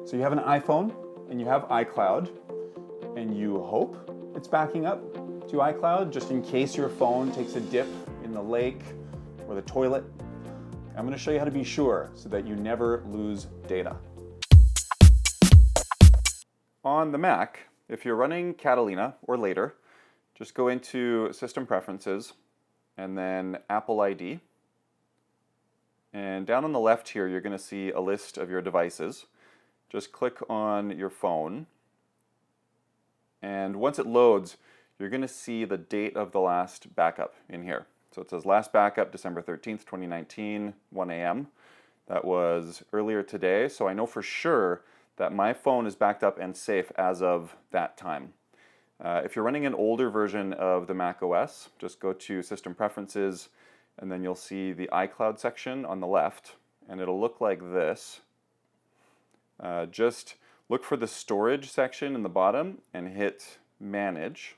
So you have an iPhone and you have iCloud and you hope it's backing up to iCloud just in case your phone takes a dip in the lake or the toilet. I'm going to show you how to be sure so that you never lose data. On the Mac, if you're running Catalina or later, just go into System Preferences and then Apple ID. And down on the left here, you're going to see a list of your devices. Just click on your phone. And once it loads, you're going to see the date of the last backup in here. So it says last backup, December 13th, 2019, 1 a.m. That was earlier today, so I know for sure that my phone is backed up and safe as of that time. If you're running an older version of the Mac OS, just go to System Preferences, and then you'll see the iCloud section on the left, and it'll look like this. Just look for the storage section in the bottom and hit Manage.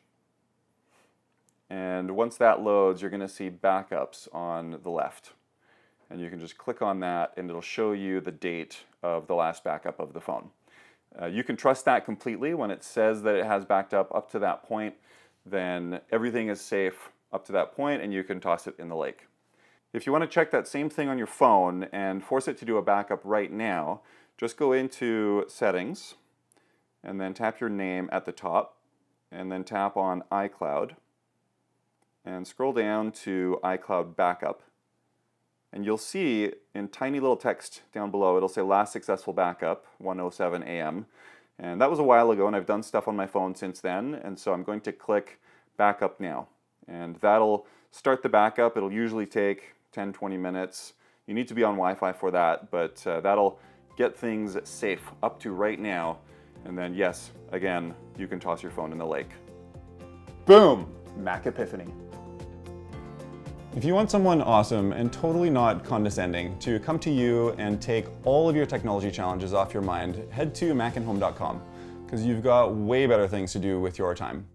And once that loads, you're going to see backups on the left. And you can just click on that and it'll show you the date of the last backup of the phone. You can trust that completely. When it says that it has backed up to that point, then everything is safe up to that point and you can toss it in the lake. If you want to check that same thing on your phone and force it to do a backup right now, just go into Settings and then tap your name at the top and then tap on iCloud and scroll down to iCloud Backup. And you'll see in tiny little text down below, it'll say last successful backup, 1:07 a.m. And that was a while ago and I've done stuff on my phone since then, and so I'm going to click Backup Now. And that'll start the backup. It'll usually take 10-20 minutes. You need to be on Wi-Fi for that, but that'll get things safe up to right now. And then yes, again, you can toss your phone in the lake. Boom! Mac Epiphany. If you want someone awesome and totally not condescending to come to you and take all of your technology challenges off your mind, head to Macinhome.com because you've got way better things to do with your time.